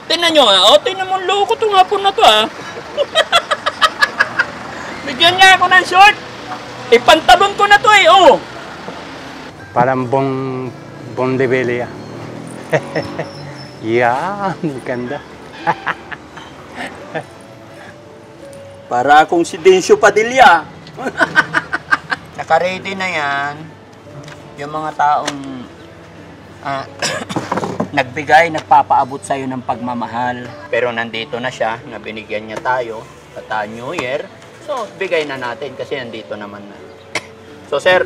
Tingnan nyo ah. O, tingnan mo, loko itong hapon na to ah. Bigyan niya ako ng short. Ipantalon ko na to eh, oh. Parang Bondebelia. Yan, ganda. Para akong si Densyo Padilla. Naka-ready na yan. Yung mga taong nagbigay, nagpapaabot sa'yo ng pagmamahal. Pero nandito na siya, na binigyan niya tayo at New Year. So, bigay na natin kasi nandito naman na. So, sir.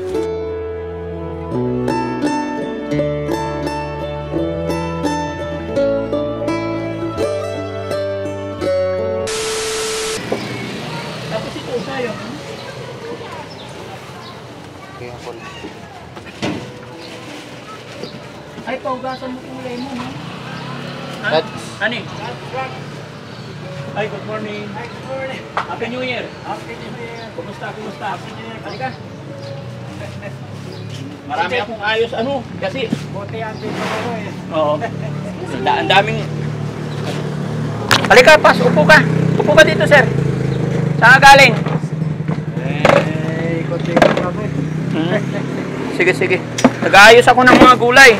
Tapos ito sa'yo. Kaya ako na. Ay, paugasan mo kung lemon, ha? That's... Ani? Ay, good morning. Hi, good morning. Happy New Year. Happy New Year. Kumusta? Happy New Year. Halika. Marami akong ayos, ano, kasi... Buti ang dito ako eh. Oo. Ang daming... Halika, pas. Upo ka. Upo ka dito, sir. Saan ka galing? Ikot-ikot kami. Sige, sige. Nag-aayos ako ng mga gulay.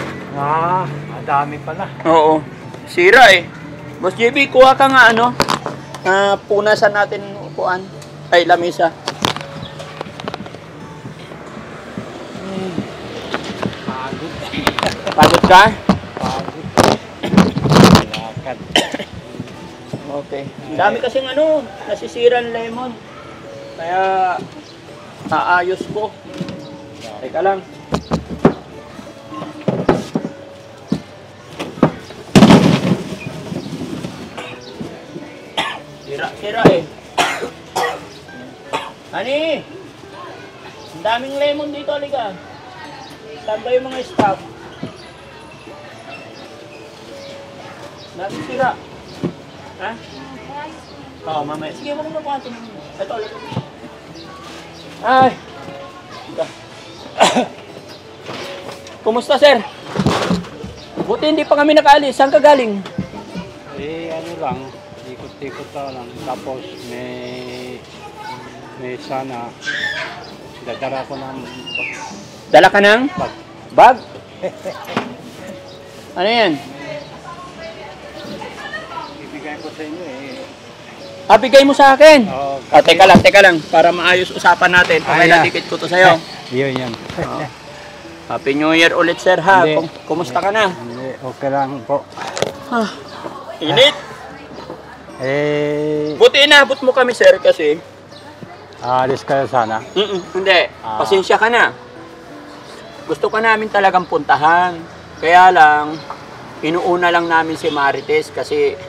Madami pala. Oo. Sira eh. Boss JB, kuha ka nga ano. Punasan natin upuan. Ay, lamisa. Pagod. Pagod ka? Pagod. Lakad. Okay. Ang dami kasing ano, nasisiran lemon. Kaya, aayos ko. Teka lang. Sira eh. Ani? Ang daming lemon dito, halika. Saan ba yung mga staff? Nasisira. Ha? Oo, mamaya. Sige, wag mo na ito, ulit. Ay. Kumusta, sir? Buti hindi pa kami nakaalis. Saan ka galing? Ano lang. Ikot-ikot lang. Tapos may sana dadala ko ng Dala ka ng? bag. Bag? Ano yan? Ibigay ko sa inyo eh. Bigay mo sa akin. Oo. Teka lang. Para maayos usapan natin. Okay na tikit ko to sa'yo. Yun. Happy New Year ulit, sir, ha? Hindi. Kumusta ka na? Hindi, okay lang po. Init. Eh, Buti inabot mo kami, sir, kasi... alis kayo sana. Hindi. Pasensya ka na. Gusto ka namin talagang puntahan. Kaya lang, inuuna lang namin si Marites kasi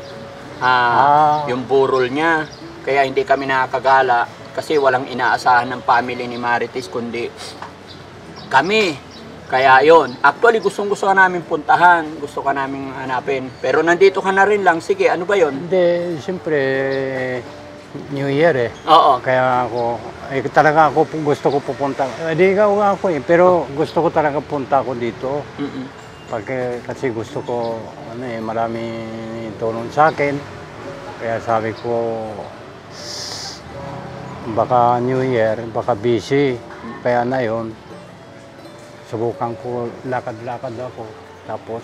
yung burol niya. Kaya hindi kami nakakagala kasi walang inaasahan ng family ni Marites kundi kami. Kaya yon. Actually, gustong-gusto ka namin puntahan. Gusto ka namin hanapin. Pero nandito ka na rin lang. Sige, ano ba yon? Hindi, siyempre, New Year eh. Oo. Kaya ako, talaga ako gusto ko pupunta. Hindi ka ako eh, pero gusto ko talaga punta ako dito. Kasi gusto ko, marami tulong sa akin. Kaya sabi ko, baka New Year, baka busy. Kaya na yun. Subukan ko, lakad-lakad ako. Tapos,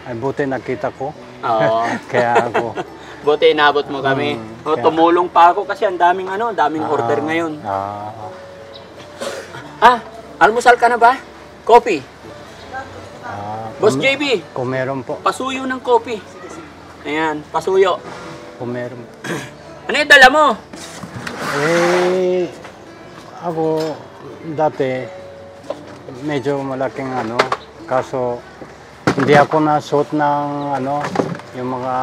ay buti nakita ko. Oo. Kaya ako. Buti inabot mo kami. Tumulong pa ako kasi ang daming order ngayon. Almusal ka na ba? Coffee. Boss JB. Kung meron po. Pasuyo ng coffee. Ayan, pasuyo. Kung meron. Ano yung dala mo? Ako dati medyo malaking kaso hindi ako nasuot ng yung mga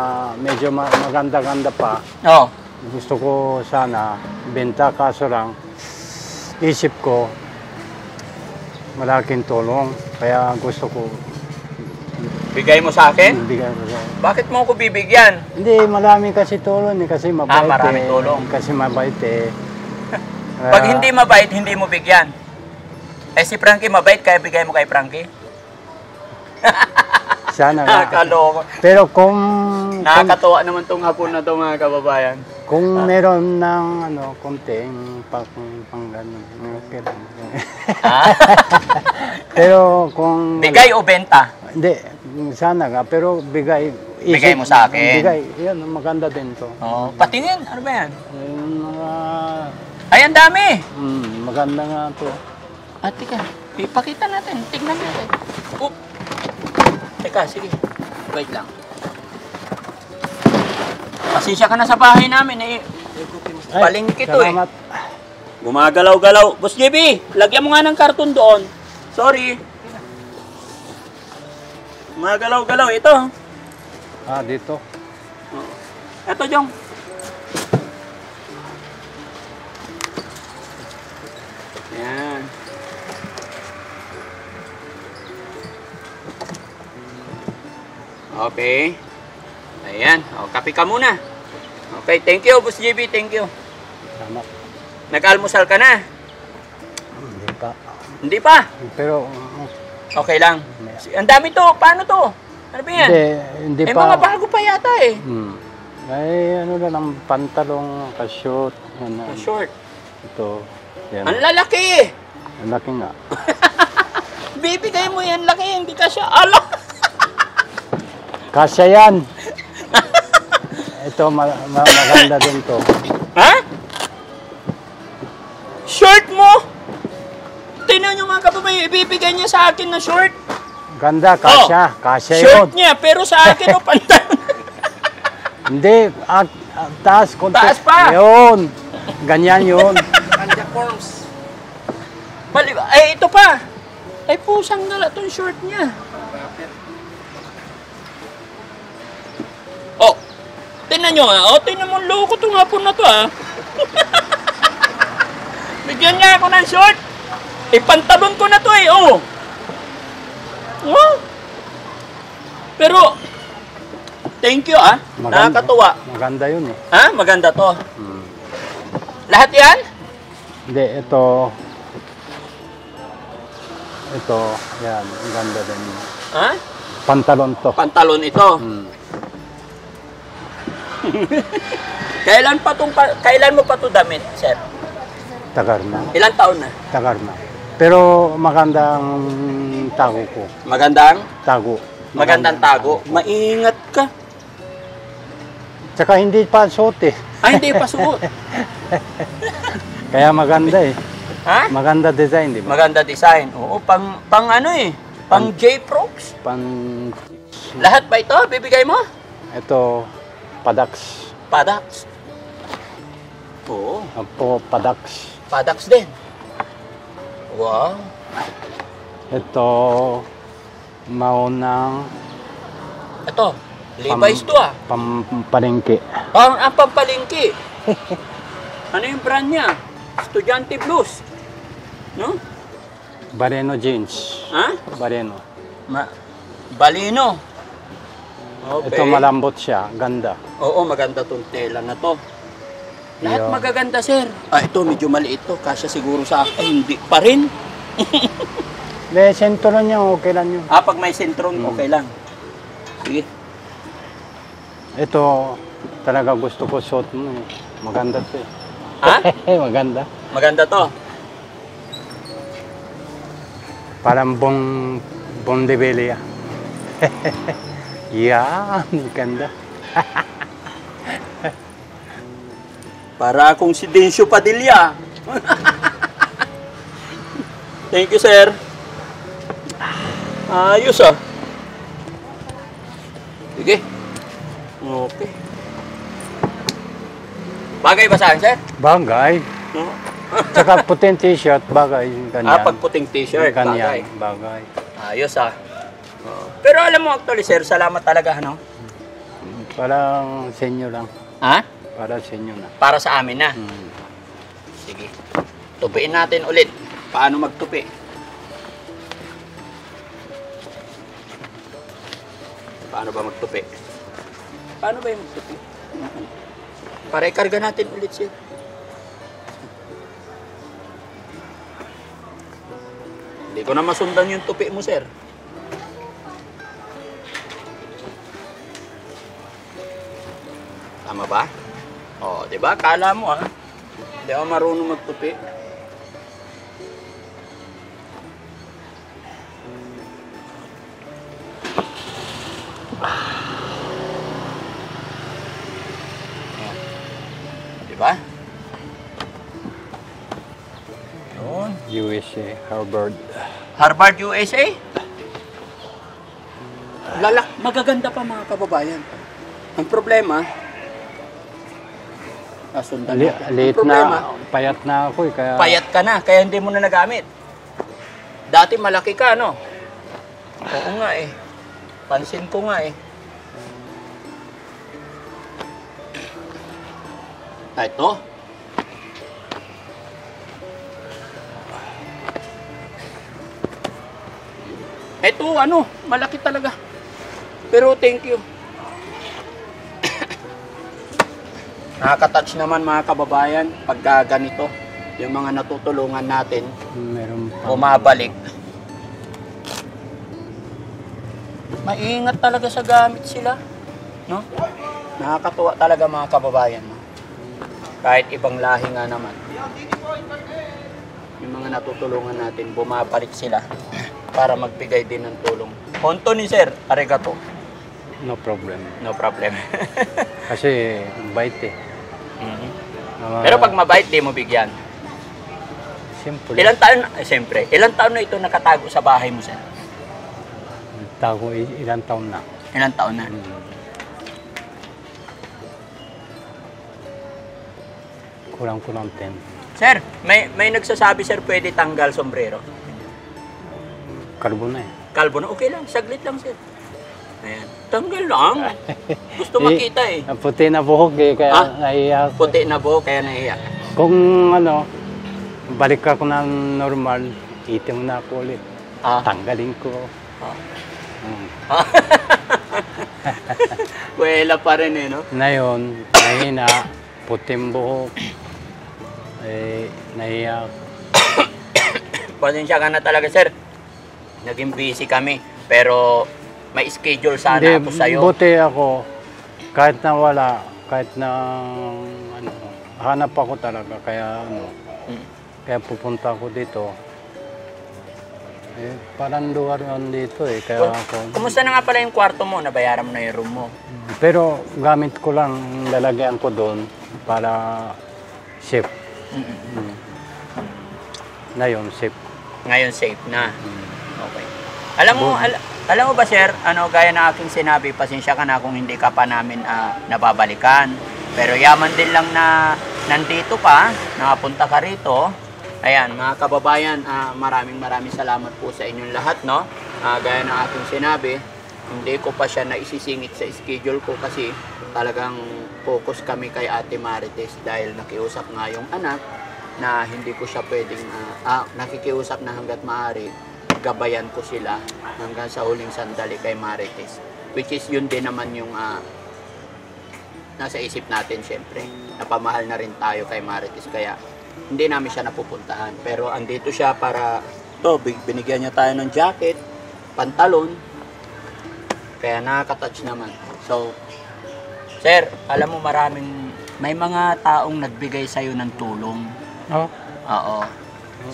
medyo maganda-ganda pa. Oo. Gusto ko sana benta kaso lang isip ko malaking tulong kaya gusto ko Bigay mo sa akin? bigay ko sa Bakit mo ako bibigyan? Hindi, marami kasi tulong kasi mabait maraming tulong. Kasi mabait eh. Pag hindi mabait, hindi mo bigyan. Si Frankie mabait, kaya bigay mo kay Frankie? Sana nga. Kaloko. Pero kung Nakakatuwa naman tong hapon na to mga kababayan. kung meron ng konting pang ganun, okay lang. Ah? Pero kung Bigay o benta? hindi, sana nga, pero bigay. Bigay mo sa akin. Bigay, yan, maganda din to. Oo. Patingin, ano ba yan? Yung mga, Ay, ang dami! maganda nga to. Teka, ipakita natin. Tignan natin. Oop. Teka, sige. Wait lang. Pasensya ka na sa bahay namin eh. Palengke to eh. Salamat. Gumagalaw-galaw. Boss JB, lagyan mo nga ng karton doon. Sorry. Gumagalaw-galaw. Ito. Dito. Ito, Jong. Ayan. Okay. Ayan. O, kape ka muna. Okay, thank you, Boss JB. Thank you. Salamat. Nag-almusal ka na? Hindi pa. Hindi pa? Pero, Okay lang. Ang dami to. Paano to? Ano ba yan? hindi Eh, pa. mga bago pa yata eh. Ay, lang, ang pantalong, ka-short. Short. Ito. Yan. Ang lalaki! Ang laki nga. Bibigay mo yan laki, hindi ka siya. Ala! Kasya yan. Ito, maganda din to. Ha? Short mo? Tingnan nyo mga kababayan, ibibigay niya sa akin na short. Ganda, kasya. Kasya yun. Short niya, pero sa akin o pantalon. Hindi, taas, konti. Taas pa. Yun. Ganyan yun. Ay, ito pa. Ay, pusang nala itong short niya. Oh, tingnan nyo ha. Oh, tingnan mo, loko itong hapon na to ha. Bigyan niya ako ng short. Pantalon ko na to eh, oh. Oh. Pero, thank you ah. Nakakatuwa. Maganda yun eh. Ha? Maganda to. Lahat yan? Hindi, ito. Ito, yan. Ang ganda din. Ha? Pantalon to. Pantalon ito. Kailan mo pa to damit, sir? Tagar na. Ilang taon na? Tagar na. Pero magandang tago ko. Magandang? Tago. Magandang tago. Maingat ka. Tsaka hindi pa suot eh. Ay, hindi pa suot. Kaya maganda eh. Ha? Maganda design, di ba? Maganda design. Oo, pang ano eh. Pang J-Prox. Lahat ba ito? Bibigay mo? Ito, Padax. Padax. Oo. Apo, Padax. Padax din. Wow. Ito, maunang Ito, Levi's to ah. palengke. Ang pampalingki. Ano yung brand niya? Estudyante Blues. No? Bareno jeans. Ha? Bareno. Balino. Okay. Ito malambot siya, ganda. Oo, maganda tong tela na to. Lahat Yo. magaganda, sir. Ito medyo maliit to. Kasya siguro sa akin. Hindi pa rin. May sentron niya, okay lang yun. Pag may sentron, okay lang. Sige. Ito, talaga gusto ko suot mo eh. Maganda to eh. Ha? Maganda. Maganda to. Parang Bon de Belia. Yan, ganda. Para akong si Dencio Padilla. Thank you, sir. Ayos ah. Sige. Okay. Bagay ba saan, sir? Bagay. No? Tsaka puting t-shirt, bagay. Ganyan. Pag puting t-shirt, bagay. Ganyan, bagay. Ayos ah. Pero alam mo actually, sir, salamat talaga, ano? Parang sa inyo lang. Ha? Para sa inyo na. Para sa amin na. Sige. Tupiin natin ulit. Paano magtupi? Paano ba magtupi? Paano ba yung magtupi? Para ikarga natin ulit siya. Hindi ko na masundan yung tupi mo, sir. Tama ba? O, di ba? Kala mo hindi ako marunong magputi. Ayan. Di ba? Yun. USA, Harvard. Harvard, USA? Magaganda pa mga kababayan. Ang problema, nasundan natin. Ang Late problema, na, payat na ako eh. Kaya, payat ka na, kaya hindi mo na nagamit. Dati malaki ka, no? Oo nga eh. Pansin ko nga eh. Ito. Ito, malaki talaga. Pero thank you. Nakaka-touch naman mga kababayan pagka ganito. Yung mga natutulungan natin, meron pa. bumabalik. Maingat talaga sa gamit sila. No? Nakakatuwa talaga mga kababayan. No? Kahit ibang lahi nga naman. Yung mga natutulungan natin, bumabalik sila para magbigay din ng tulong. Honto ni Sir, arigato. No problem. No problem. Kasi bait eh. Pero pag mabait, di mo bigyan. Simple. Siyempre, ilang taon na ito nakatago sa bahay mo, Sir? Tago ilang taon na. Ilang taon na? Kulang-kulang 10. Sir, may nagsasabi, Sir, pwede tanggal sombrero. Kalbo na eh. Kalbo na, okay lang, saglit lang, Sir. Ayan, tanggal lang. Gusto makita eh. Puti na buhok eh, kaya nahiya ako. Puti na buhok, kaya nahiya. Kung balik ako ng normal, itim na ako ulit. Tanggalin ko. Wala pa rin eh, no? Ngayon, mahina, puting buhok. Nahiya ako. Pasensya ka na talaga, Sir. Naging busy kami. Pero may schedule sana ako sa'yo. Buti ako, kahit na wala, kahit na hanap ako talaga. Kaya kaya pupunta ako dito. Parang lugar yun dito eh. Kaya ako, Kumusta na nga pala yung kwarto mo? Nabayaran mo na yung room mo? pero gamit ko lang, lalagyan ko doon para safe. Ngayon, safe. Ngayon safe na. Okay. Alam mo ba, Sir, gaya na aking sinabi, pasensya ka na kung hindi ka pa namin nababalikan. Pero yaman din lang na nandito ka, nakapunta ka rito. Ayan, mga kababayan, maraming salamat po sa inyong lahat, no? Gaya na aking sinabi, hindi ko pa siya naisisingit sa schedule ko kasi talagang focus kami kay Ate Marites dahil nakiusap nga yung anak na hindi ko siya pwedeng, nakikiusap na hanggat maaari, gabayan ko sila hanggang sa huling sandali kay Marites. Which is yun din naman yung nasa isip natin syempre. Napamahal na rin tayo kay Marites kaya hindi namin siya napupuntahan. Pero andito siya para, binigyan niya tayo ng jacket, pantalon, kaya nakaka-touch naman. So, Sir, alam mo may mga taong nagbigay sa'yo ng tulong. Oo.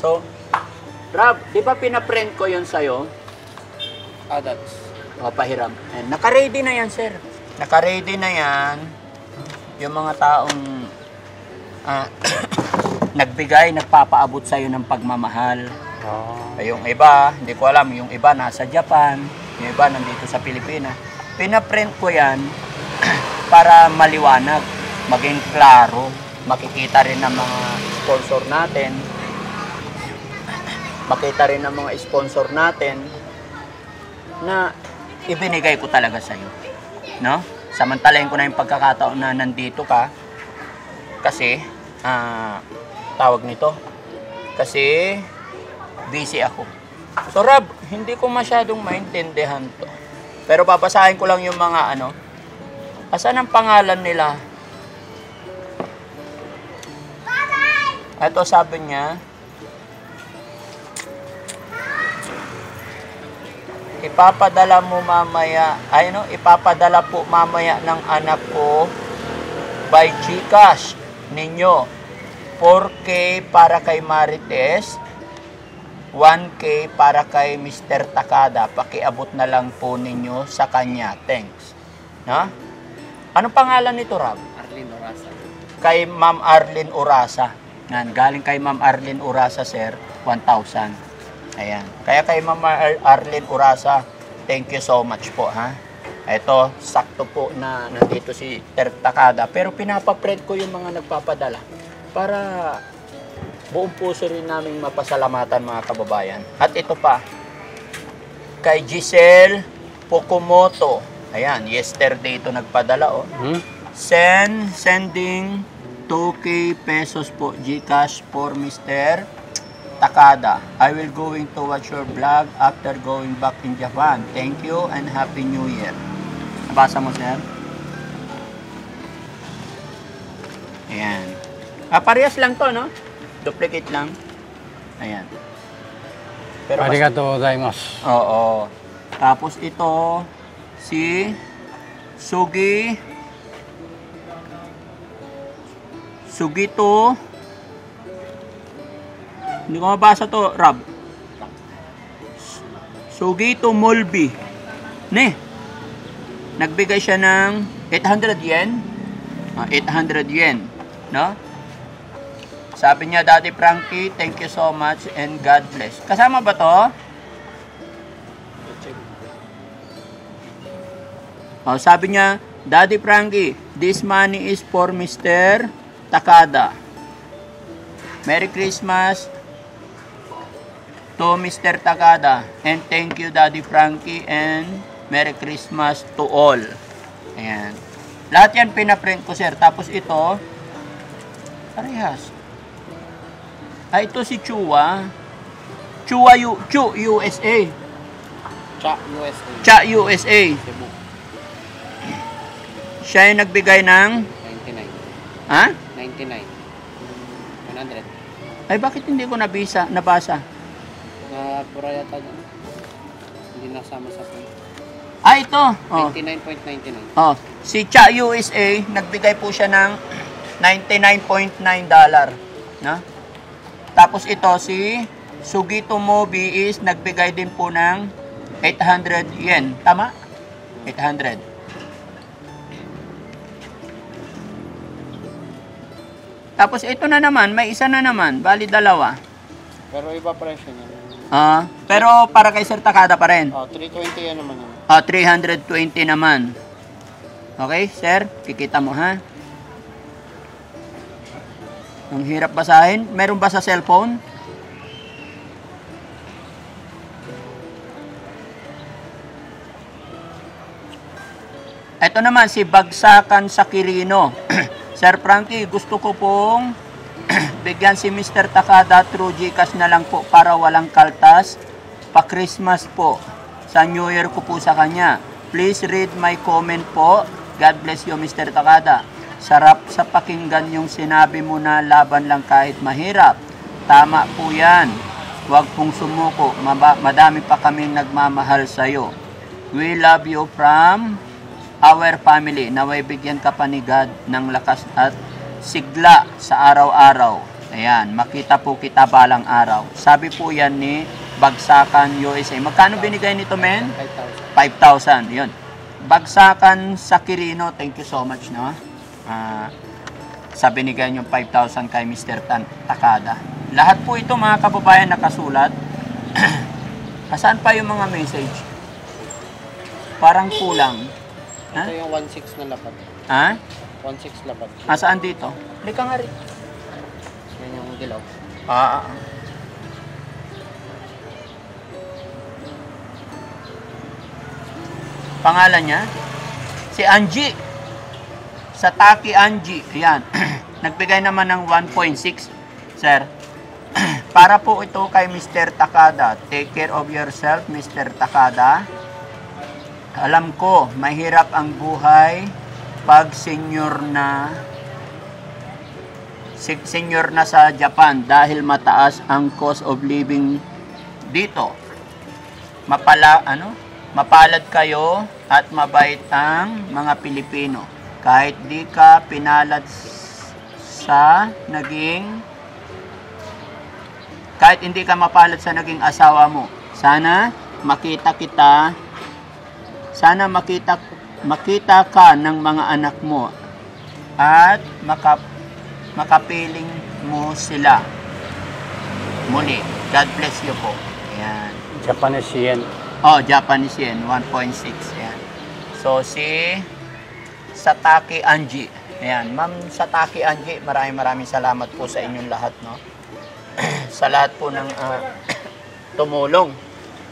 So, Rob, di ba pinaprint ko yun sa'yo? That's... Pahiram. And naka-ready na yan, Sir. Naka-ready na yan. Yung mga taong nagbigay, nagpapaabot sa'yo ng pagmamahal. Yung iba, hindi ko alam, yung iba nasa Japan, yung iba nandito sa Pilipinas. Pinaprint ko yan para maliwanag, maging klaro, makikita rin ng mga sponsor natin, makita rin ng mga sponsor natin na ibinigay ko talaga sa'yo. No? Samantalahin ko na yung pagkakataon na nandito ka kasi, tawag nito, kasi busy ako. So Rob, hindi ko masyadong maintindihan to. Pero babasahin ko lang yung mga asan ang pangalan nila? Ito sabi niya, ipapadala po mamaya ng anak ko by GCash ninyo. 4K para kay Marites, 1K para kay Mr. Takada. Pakiabot na lang po ninyo sa kanya. Thanks. No? Anong pangalan nito, Rob? Arlene Orasa. Kay Ma'am Arlene Orasa. Yan, galing kay Ma'am Arlene Orasa, sir, 1,000. Ayan. Kaya kay Ma'am Arlene Orasa, thank you so much po, ha? Ito, sakto po na nandito si Ter Takada. Pero pinapa-pred ko yung mga nagpapadala para buong puso rin namin mapasalamatan, mga kababayan. At ito pa, kay Giselle Pokumoto. Ayan, yesterday ito nagpadala, oh. Sending 2K pesos po GCash for Mr. Takada. I will going to watch your vlog after going back in Japan. Thank you and Happy New Year. Nabasa mo, sir? Ayan. Parehas lang to, no? Duplicate lang. Ayan. Pero Arigatou gozaimasu. oo. Tapos ito, si Sugito. Hindi ko mabasa to, Rob. Sugito Molby. Nagbigay siya ng 800 yen. 800 yen. No? Sabi niya, Daddy Frankie, thank you so much and God bless. Kasama ba to? Sabi niya, Daddy Frankie, this money is for Mr. Takada. Merry Christmas to Mr. Takada. And thank you, Daddy Frankie, and Merry Christmas to all. Ayan. Lahat yan pinaprint ko, sir. Tapos ito, parehas. Ito si Chua. Chu USA. Cha USA. Cha USA. Cebu. Siya yung nagbigay ng 99. ha? 99. 100. Ay, bakit hindi ko nabasa? Pura yata dyan. Hindi nasama sa point. Ito. 99.99. Si Cha USA, nagbigay po siya ng $99.9. No? Tapos ito, si Sugito Mobi is nagbigay din po ng 800 yen. Tama? 800. Tapos ito na naman, may isa na naman. Bali, dalawa. Pero iba presyo niya. Pero para kay Sir Takada pa rin. 320 yan naman. 320 naman. Okay, sir? Kikita mo, ha? Ang hirap basahin. Meron ba sa cellphone? Ito naman, si Bagsakan Sakirino. Sir Frankie, gusto ko pong bigyan si Mr. Takada through GCash na lang po para walang kaltas. Pa-Christmas po. Sa New Year ko po sa kanya. Please read my comment po. God bless you, Mr. Takada. Sarap sa pakinggan yung sinabi mo na laban lang kahit mahirap. Tama po yan. Huwag pong sumuko. Madami pa kaming nagmamahal sa'yo. We love you from our family. Naway bigyan ka pa ni God ng lakas at sigla sa araw-araw. Ayan, makita po kita balang araw. Sabi po yan ni Bagsakan USA. Magkano binigay nito, men? 5,000. 5,000. Yun. Bagsakan Sakirino, thank you so much, no? Sa binigay yung 5,000 kay Mr. Takada. Lahat po ito, mga kababayan, nakasulat. Saan pa yung mga message? Parang kulang. Ito yung 1.6 na lapad. Ha? 1.6 lapad. Saan dito? Lika nga rin. Yan yung dilaw. Pangalan niya? Si Angie. Sa Taki Angie. Ayan. Nagbigay naman ng 1.6. Sir. Para po ito kay Mr. Takada. Take care of yourself, Mr. Takada. Alam ko, mahirap ang buhay pag senior na sa Japan dahil mataas ang cost of living dito. Mapalad kayo at mabait ang mga Pilipino. kahit di ka pinalad sa naging, kahit hindi ka mapalad sa naging asawa mo, sana makita ka ng mga anak mo at makapiling mo sila. Muli, God bless you po. Ayan. Japanese yen. Oh, Japanese yen, 1.6. Ayan. So, si Sataki Angie. Ayan, Ma'am Sataki Angie, maraming salamat po sa inyong lahat, no? Sa lahat po ng tumulong.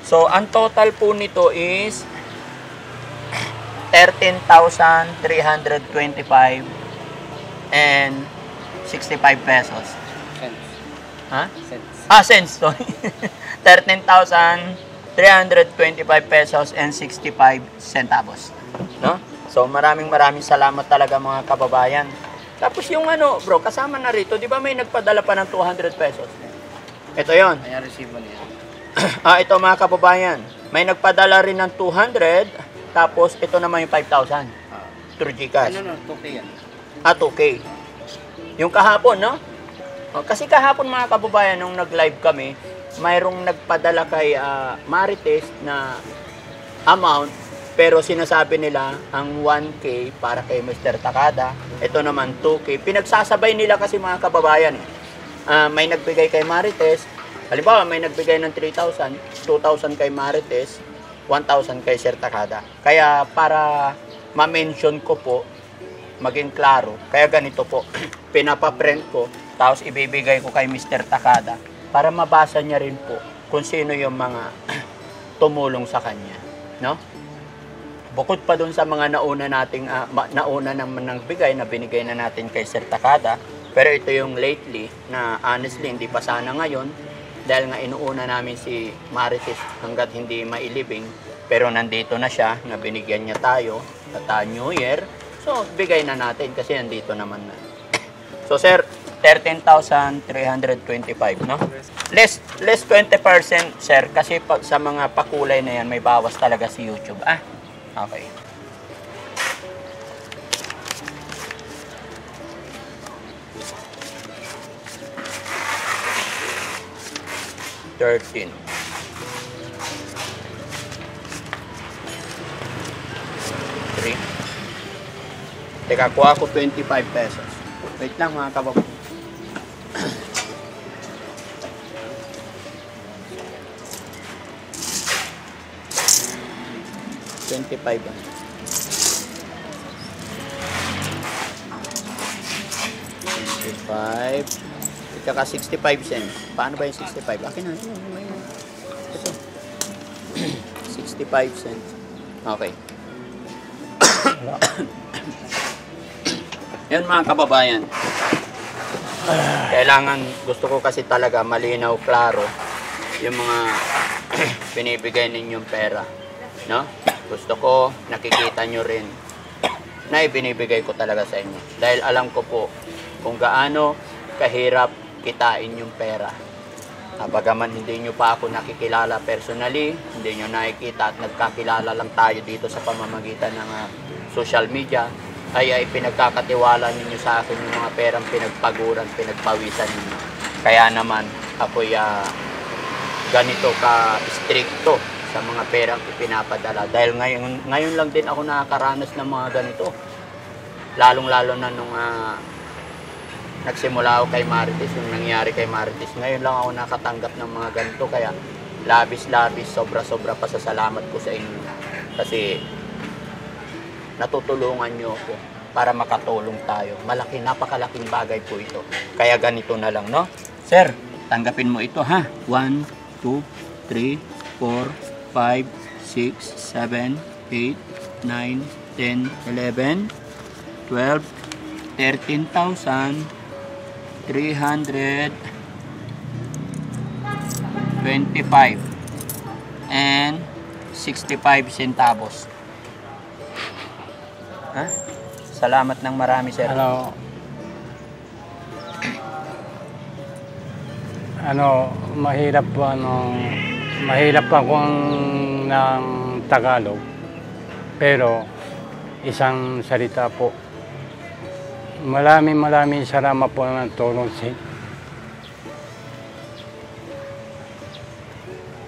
So, ang total po nito is 13,325 and 65 pesos. Cents. Ha? Cents. Cents, sorry. 13,325 pesos and 65 centavos. No? So, maraming salamat talaga mga kababayan. Tapos yung bro, kasama na rito, di ba may nagpadala pa ng 200 pesos? Ito yon. Ayan, receive mo niya. Ito mga kababayan, may nagpadala rin ng 200, tapos ito naman yung 5,000 through GCash. 2K yan. 2K. Yung kahapon, no? Kasi kahapon mga kababayan, nung nag-live kami, mayroong nagpadala kay Marites na amount, pero sinasabi nila ang 1K para kay Mr. Takada, ito naman 2K. Pinagsasabay nila kasi mga kababayan. May nagbigay kay Marites, halimbawa may nagbigay ng 3,000, 2,000 kay Marites, 1,000 kay Sir Takada. Kaya para ma-mention ko po, maging klaro, kaya ganito po, pinapaprint ko, tapos ibibigay ko kay Mr. Takada para mabasa niya rin po kung sino yung mga tumulong sa kanya. No? Bukod pa dun sa mga nauna naman nagbigay na binigay na natin kay Sir Takada, pero ito yung lately na honestly hindi pa sana ngayon dahil nga inuuna namin si Marites hanggat hindi mailibing, pero nandito na siya na binigyan niya tayo at New Year, so bigay na natin kasi nandito naman na. So sir, 13,325, no? Less 20% sir kasi sa mga pakulay na yan may bawas talaga si YouTube. Okay. $13. Teka, kuha ko 25 pesos. Wait lang mga kababayan. $25. 25. Tsaka 65 cents. Paano ba yung 65? Akin na. Ito. 65 cents. Okay. Yan mga kababayan. Kailangan, gusto ko kasi talaga malinaw, klaro yung mga binibigay ninyong pera. No? Gusto ko nakikita nyo rin na ibinibigay ko talaga sa inyo. Dahil alam ko po kung gaano kahirap kitain yung pera. Bagaman hindi nyo pa ako nakikilala personally, hindi nyo nakikita at nagkakilala lang tayo dito sa pamamagitan ng social media, ay pinagkakatiwala ninyo sa akin yung mga perang pinagpaguran, pinagpawisan ninyo. Kaya naman ako'y ganito ka-stricto sa mga perang ipinapadala. Dahil ngayon lang din ako nakakaranas ng mga ganito. Lalong-lalo na nung nagsimula ako kay Marites, yung nangyari kay Marites. Ngayon lang ako nakatanggap ng mga ganito. Kaya labis-labis, sobra-sobra pasasalamat ko sa inyo. Kasi natutulungan nyo ako para makatulong tayo. Napakalaking bagay po ito. Kaya ganito na lang, no? Sir, tanggapin mo ito, ha? 1, 2, 3, 4, 5, 6, 7, 8, 9, 10, 11, 12, 13,325 and 65 centavos. Salamat ng marami, sir. Mahirap ako ng Tagalog, pero isang salita po Maraming salamat po ng tulong si.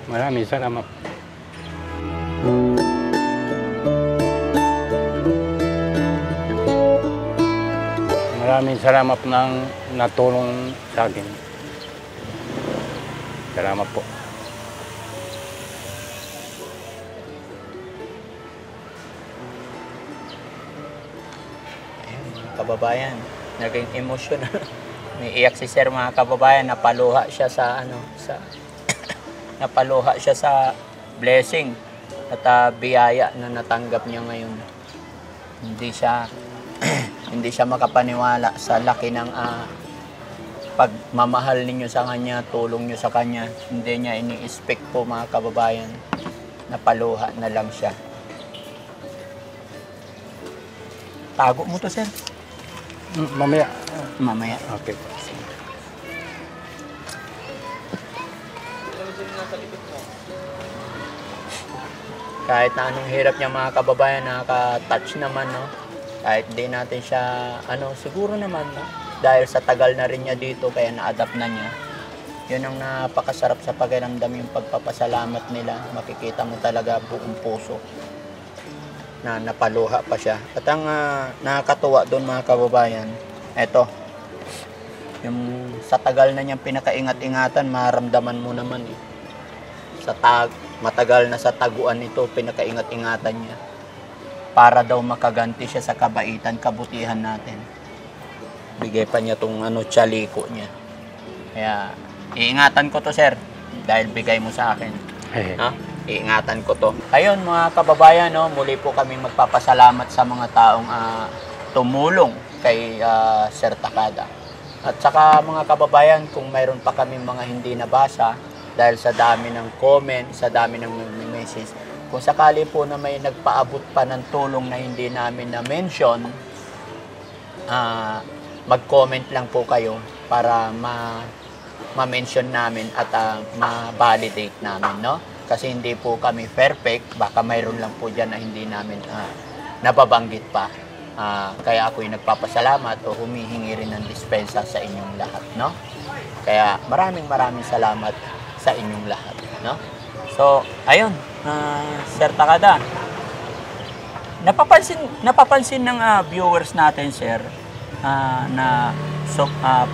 Maraming salamat. Maraming salamat ng natulong sa akin. Salamat po. Kababayan, naging emotional. Umiiyak si sir, mga kababayan, napaluha siya sa napaluha siya sa blessing at biyaya na natanggap niya ngayon. Hindi siya hindi siya makapaniwala sa laki ng pagmamahal ninyo sa kanya, tulong niyo sa kanya. Hindi niya ini-expect po, mga kababayan. Napaluha na lang siya. Tago mo to, sir. Mamaya. Mamaya. Okay. Kahit na anong hirap niya, mga kababayan, nakaka-touch naman, no? Kahit di natin siya, siguro naman, no? Dahil sa tagal na rin niya dito, kaya na-adapt na niya. Yun ang napakasarap sa pakiramdam, yung pagpapasalamat nila. Makikita mo talaga buong puso na napaluha pa siya. At ang nakakatuwa doon, mga kababayan, eto, yung sa tagal na niyang pinakaingat-ingatan, maramdaman mo naman eh. Matagal na sa taguan nito, pinakaingat-ingatan niya. Para daw makaganti siya sa kabaitan, kabutihan natin. Bigay pa niya tong tsaliko niya. Kaya, iingatan ko to, sir. Dahil bigay mo sa akin. Ha? Iingatan ko to. Ayun, mga kababayan, no, muli po kami magpapasalamat sa mga taong tumulong kay Sir Takada. At saka, mga kababayan, kung mayroon pa kami mga hindi nabasa, dahil sa dami ng comment, sa dami ng message, kung sakali po na may nagpaabot pa ng tulong na hindi namin na-mention, mag-comment lang po kayo para ma-mention namin at ma-validate namin, no? Kasi hindi po kami perfect, baka mayroon lang po dyan na hindi namin nababanggit pa. Kaya ako'y nagpapasalamat o humihingi rin ng dispensa sa inyong lahat, no? Kaya maraming salamat sa inyong lahat, no? So, ayun, Sir Takada, napapansin ng viewers natin, sir, na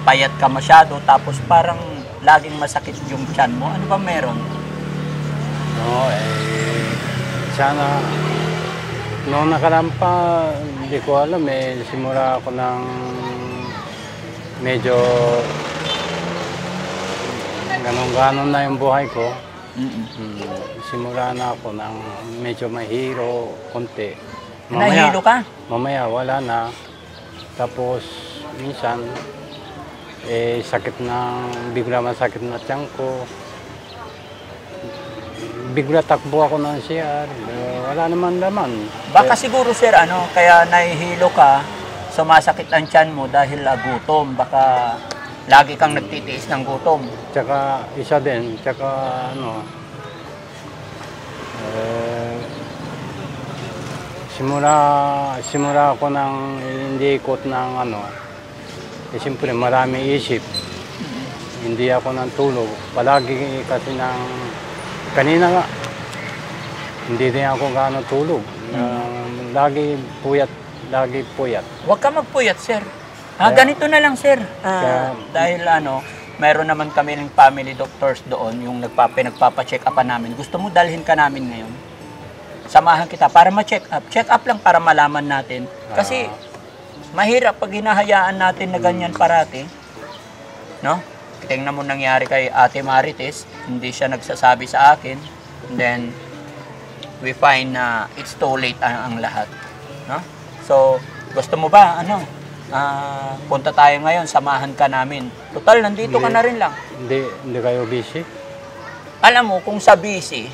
payat ka masyado, tapos parang laging masakit yung tiyan mo. Ano ba meron? No, sana noong nakaraan pa, hindi ko alam simula ako ng medyo ganon na yung buhay ko. Simula na ako ng medyo mahiro, konti. Nahilo ka? Mamaya wala na. Tapos minsan, bigla masakit na tiyan ko. Bigla takbo ako ng CR. Wala naman laman. Baka siguro, sir, kaya nahihilo ka, sumasakit ang tiyan mo dahil gutom. Baka lagi kang nagtitiis ng gutom. Tsaka isa din, simula ako ng hindi ikot ng siyempre marami isip. Hindi ako ng tulog. Palagi kasi kanina nga, hindi din ako gaano tulog. Lagi puyat. Huwag ka magpuyat, sir. Ganito na lang, sir. Dahil mayroon naman kami ng family doctors doon, yung nagpapa-check up namin. Gusto mo dalhin ka namin ngayon? Samahan kita para ma-check up. Check up lang para malaman natin. Kasi mahirap pag hinahayaan natin na ganyan parati. No? Tingnan mo nangyari kay Ate Marites, hindi siya nagsasabi sa akin. And then, we find na it's too late ang lahat. No? So, gusto mo ba, punta tayo ngayon, samahan ka namin. Total, nandito ka na rin lang. Hindi kayo busy? Alam mo, kung sa busy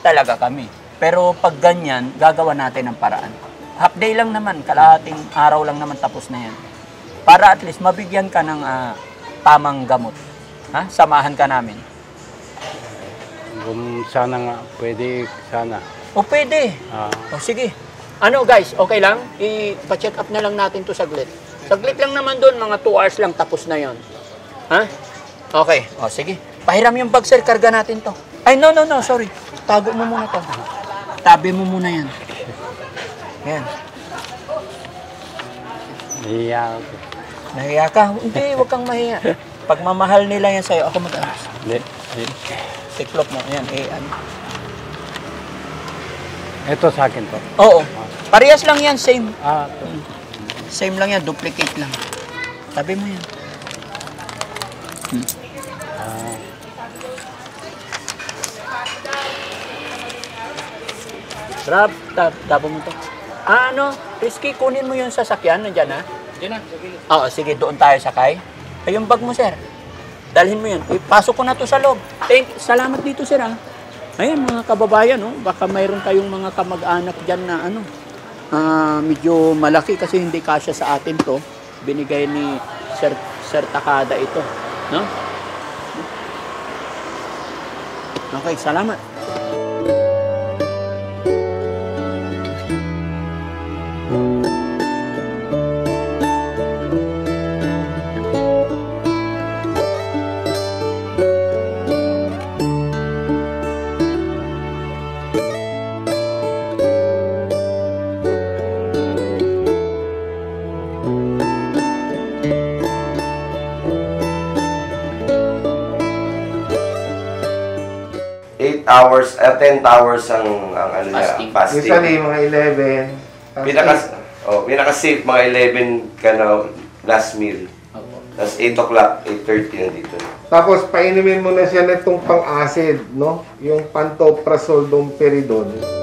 talaga kami. Pero pag ganyan, gagawa natin ang paraan. Half day lang naman, kalahating araw lang naman, tapos na yan. Para at least mabigyan ka ng tamang gamot. Samahan ka namin. Sana nga, pwede sana. O pwede. O sige. Guys, okay lang? I-check up na lang natin to saglit. Saglit lang naman doon, mga 2 hours lang, tapos na yon. Ha? Okay. O, sige. Pahiram yung bag, sir. Karga natin to. Ay, no, sorry. Tago mo muna to. Tabi mo muna yan. Yan. Iya. Nahiya ka? Hindi, huwag kang mahiya. Pagmamahal nila yan sa'yo, ako mag-aras. Hindi. Tiklop mo. Yan, ano. Ito sa akin to. Oo. Parehas lang yan, same. Ito. Same lang yan, duplicate lang. Tabi mo yan. Rob, tabo mo to. Risky, kunin mo yung sasakyan, nandyan na. Diyan na. Oo, sige, doon tayo sakay. Ay, yung bag mo, sir. Dalhin mo yun. Pasok ko na to sa loob. Salamat dito, sir, ha. Ayan, mga kababayan, oh. Baka mayroon kayong mga kamag-anak dyan na, medyo malaki kasi hindi kasya sa atin to. Binigay ni Sir Takada ito. No? Okay, salamat. Hours, 10 hours ang ano niya, fasting. Usually, mga 11. Pinaka-safe, mga 11 ka na last meal. Tapos 8 o'clock, 8:30 na dito. Tapos, painumin mo na siya nitong pang-acid, no? Yung pantoprazole, domperidone.